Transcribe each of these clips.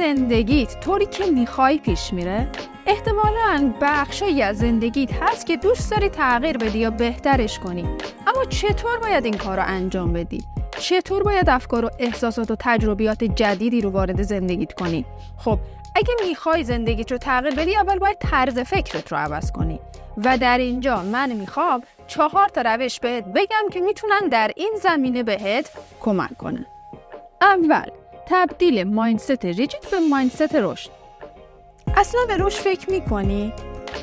زندگیت طوری که میخوای پیش میره؟ احتمالاً بخشایی از زندگیت هست که دوست داری تغییر بدی یا بهترش کنی. اما چطور باید این کار رو انجام بدی؟ چطور باید افکار و احساسات و تجربیات جدیدی رو وارد زندگیت کنی؟ خب اگه میخوای زندگیت رو تغییر بدی، اول باید طرز فکرت رو عوض کنی. و در اینجا من میخوام 4 تا روش بهت بگم که میتونن در این زمینه بهت کمک کنن. اول، تبدیل مایندست ریجید به مایندست رشد. اصلا به رشد فکر میکنی؟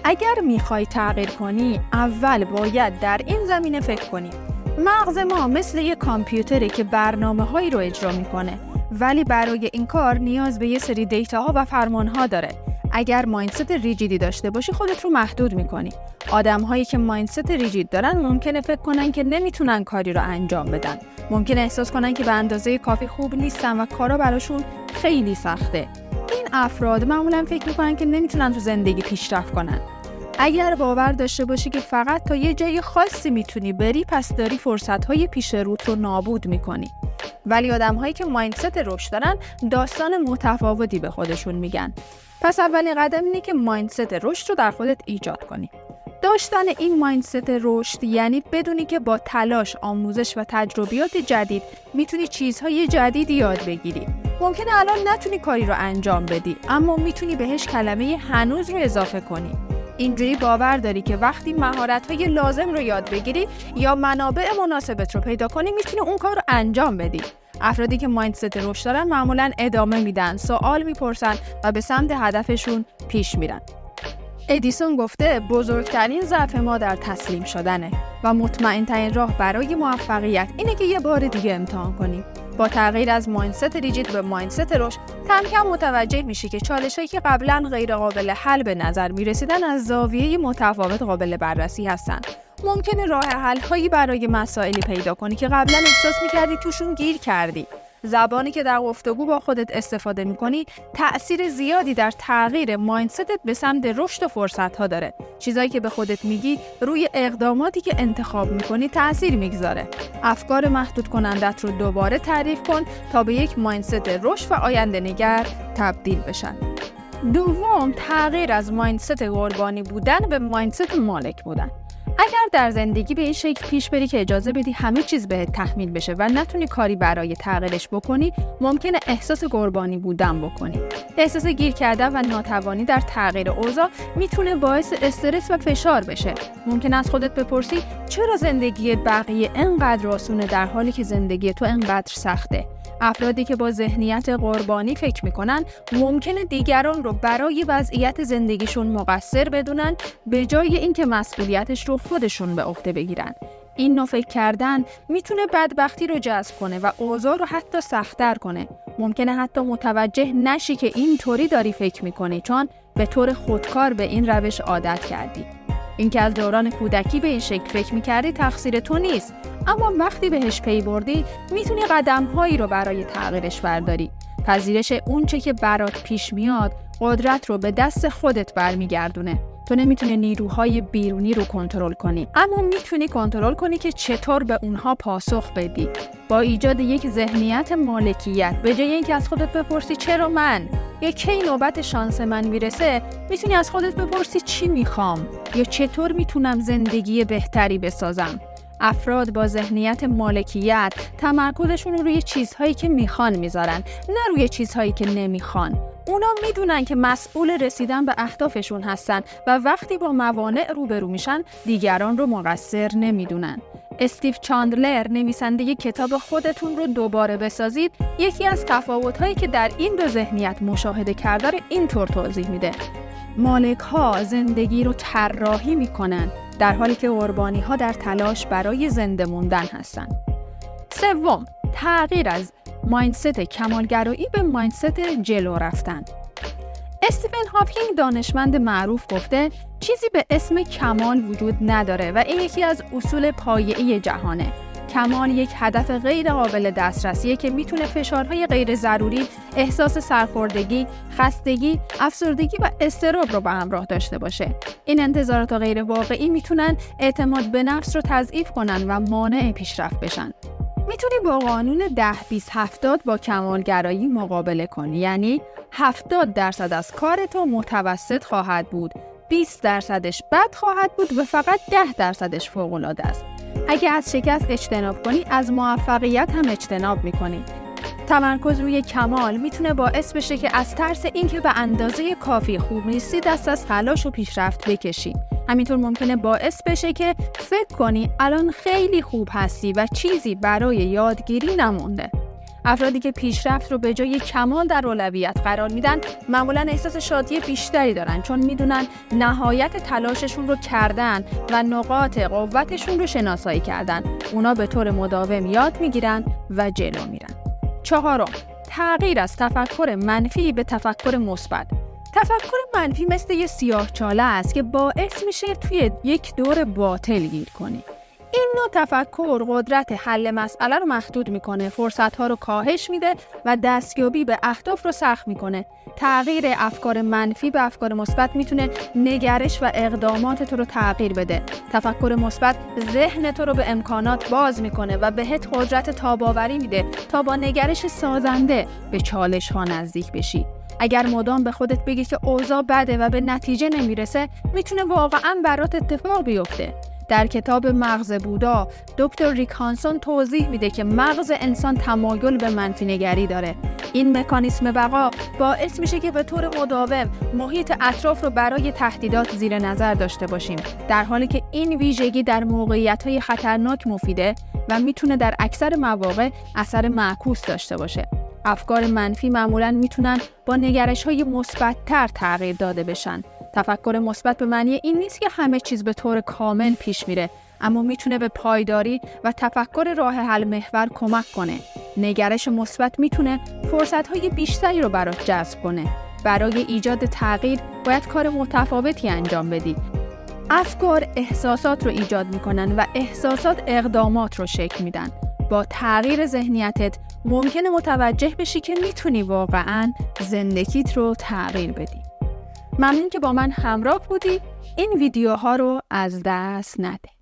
اگر میخوای تغییر کنی، اول باید در این زمینه فکر کنی. مغز ما مثل یک کامپیوتره که برنامه‌هایی رو اجرا میکنه، ولی برای این کار نیاز به یه سری دیتاها و فرمانها داره. اگر مایندست ریجیدی داشته باشی، خودت رو محدود میکنی. آدم‌هایی که مایندست ریجید دارن ممکنه فکر کنن که نمیتونن کاری رو انجام بدن. ممکنه احساس کنن که به اندازه کافی خوب نیستن و کارا براشون خیلی سخته. این افراد معمولا فکر میکنن که نمیتونن تو زندگی پیشرفت کنن. اگر باور داشته باشی که فقط تا یه جای خاصی میتونی بری، پس داری فرصت‌های پیش روت رو نابود میکنی. ولی آدم‌هایی که مایندست رشد دارن داستان متفاوتی به خودشون میگن. پس اولین قدم اینه که مایندست رشد رو در خودت ایجاد کنی. داشتن این مایندست رشد یعنی بدونی که با تلاش، آموزش و تجربیات جدید میتونی چیزهای جدیدی یاد بگیری. ممکنه الان نتونی کاری رو انجام بدی، اما میتونی بهش کلمه هنوز رو اضافه کنی. اینجوری باور داری که وقتی مهارت‌های لازم رو یاد بگیری یا منابع مناسبت رو پیدا کنی، میتونی اون کار رو انجام بدی. افرادی که مایندست رشد دارن معمولاً ادامه میدن، سوال میپرسن و به سمت هدفشون پیش میرن. ادیسون گفته بزرگترین ضعف ما در تسلیم شدنه و مطمئن‌ترین راه برای موفقیت اینه که یه بار دیگه امتحان کنی. با تغییر از مایندست ریجید به مایندست رشد، کم کم متوجه میشی که چالشایی که قبلا غیر قابل حل به نظر میرسیدن از زاویه متفاوت قابل بررسی هستن. ممکنه راه حل هایی برای مسائلی پیدا کنی که قبلا احساس میکردی توشون گیر کردی. زبانی که در گفتگو با خودت استفاده میکنی تأثیر زیادی در تغییر مایندستت به سمت رشد و فرصت‌ها داره. چیزایی که به خودت میگی روی اقداماتی که انتخاب میکنی تأثیر میگذاره. افکار محدود کنندت رو دوباره تعریف کن تا به یک مایندست رشد و آینده نگر تبدیل بشن. دوم، تغییر از مایندست قربانی بودن به مایندست مالک بودن. اگر در زندگی به این شکل پیش بری که اجازه بدی همه چیز بهت تحمیل بشه و نتونی کاری برای تغییرش بکنی، ممکنه احساس قربانی بودن بکنی. احساس گیر کردن و ناتوانی در تغییر اوضاع میتونه باعث استرس و فشار بشه. ممکن است خودت بپرسی چرا زندگی بقیه انقدر آسونه در حالی که زندگی تو انقدر سخته؟ افرادی که با ذهنیت قربانی فکر میکنن ممکنه دیگران رو برای وضعیت زندگیشون مقصر بدونن به جای اینکه مسئولیتش رو خودشون به عهده بگیرن. این نوع فکر کردن میتونه بدبختی رو جذب کنه و اوضاع رو حتی سخت‌تر کنه. ممکنه حتی متوجه نشی که اینطوری داری فکر میکنی، چون به طور خودکار به این روش عادت کردی. اینکه از دوران کودکی به این شکل فکر میکردی تقصیر تو نیست، اما وقتی بهش پی بردی میتونی قدم‌هایی رو برای تغییرش برداری. پذیرش اونچه که برات پیش میاد قدرت رو به دست خودت برمیگردونه. تو نمیتونی نیروهای بیرونی رو کنترل کنی، اما میتونی کنترل کنی که چطور به اونها پاسخ بدی. با ایجاد یک ذهنیت مالکیت، به جای اینکه از خودت بپرسی چرا من یا کی نوبت شانس من میرسه، میتونی از خودت بپرسی چی میخوام یا چطور میتونم زندگی بهتری بسازم. افراد با ذهنیت مالکیت تمرکزشون رو روی چیزهایی که میخوان میذارن، نه روی چیزهایی که نمیخوان. اونا میدونن که مسئول رسیدن به اهدافشون هستن و وقتی با موانع روبرو میشن دیگران رو مقصر نمیدونن. استیو چاندلر، نویسنده کتاب خودتون رو دوباره بسازید، یکی از تفاوت‌هایی که در این دو ذهنیت مشاهده کرده رو اینطور توضیح میده: مالک‌ها زندگی رو طراحی میکنن، در حالی که قربانی‌ها در تلاش برای زنده موندن هستن. سوم، تغییر از مایندست کمالگرایی به مایندست جلو رفتن. استیفن هاکینگ، دانشمند معروف، گفته چیزی به اسم کمال وجود نداره و این یکی از اصول پایه‌ای جهانه. کمال یک هدف غیر قابل دسترسیه که میتونه فشارهای غیر ضروری، احساس سرخوردگی، خستگی، افسردگی و اضطراب رو به همراه داشته باشه. این انتظارات غیر واقعی میتونن اعتماد به نفس رو تضعیف کنن و مانع پیشرفت بشن. میتونی با قانون 10-20-70 با کمالگرایی مقابله کنی. یعنی 70% از کار تو متوسط خواهد بود، 20%ش بد خواهد بود و فقط 10%ش فوق‌العاده است. اگه از شکست اجتناب کنی، از موفقیت هم اجتناب میکنی. تمرکز روی کمال میتونه باعث بشه که از ترس اینکه به اندازه کافی خوب نیستی دست از تلاش و پیشرفت بکشی. همینطور ممکنه باعث بشه که فکر کنی الان خیلی خوب هستی و چیزی برای یادگیری نمونده. افرادی که پیشرفت رو به جای کمال در اولویت قرار میدن معمولاً احساس شادی بیشتری دارن، چون میدونن نهایت تلاششون رو کردن و نقاط قوتشون رو شناسایی کردن. اونا به طور مداوم یاد میگیرن و جلو میرن. 4. تغییر از تفکر منفی به تفکر مثبت. تفکر منفی مثل یه سیاه‌چاله است که باعث میشه توی یک دور باطل گیر کنی. این نوع تفکر قدرت حل مسئله رو محدود میکنه، فرصت‌ها رو کاهش میده و دستیابی به اهداف رو سخت میکنه. تغییر افکار منفی به افکار مثبت میتونه نگرش و اقدامات تو رو تغییر بده. تفکر مثبت ذهن تو رو به امکانات باز میکنه و بهت قدرت تاب‌آوری میده تا با نگرش سازنده به چالش‌ها نزدیک بشی. اگر مدام به خودت بگی که اوضاع بده و به نتیجه نمیرسه، میتونه واقعاً برات اتفاق بیفته. در کتاب مغز بودا، دکتر ریک هانسون توضیح میده که مغز انسان تمایل به منفی نگری داره. این مکانیسم بقا باعث میشه که به طور مداوم محیط اطراف رو برای تهدیدات زیر نظر داشته باشیم، در حالی که این ویژگی در موقعیت‌های خطرناک مفیده و میتونه در اکثر مواقع اثر معکوس داشته باشه. افکار منفی معمولاً میتونن با نگرش‌های مثبت‌تر تغییر داده بشن. تفکر مثبت به معنی این نیست که همه چیز به طور کامل پیش میره، اما میتونه به پایداری و تفکر راه حل محور کمک کنه. نگرش مثبت میتونه فرصت‌های بیشتری رو برات جذب کنه. برای ایجاد تغییر باید کار متفاوتی انجام بدی. افکار احساسات رو ایجاد میکنن و احساسات اقدامات رو شکل میدن. با تغییر ذهنیتت ممکنه متوجه بشی که میتونی واقعاً زندگیت رو تغییر بدی. ممنون که با من همراه بودی. این ویدیوها رو از دست نده.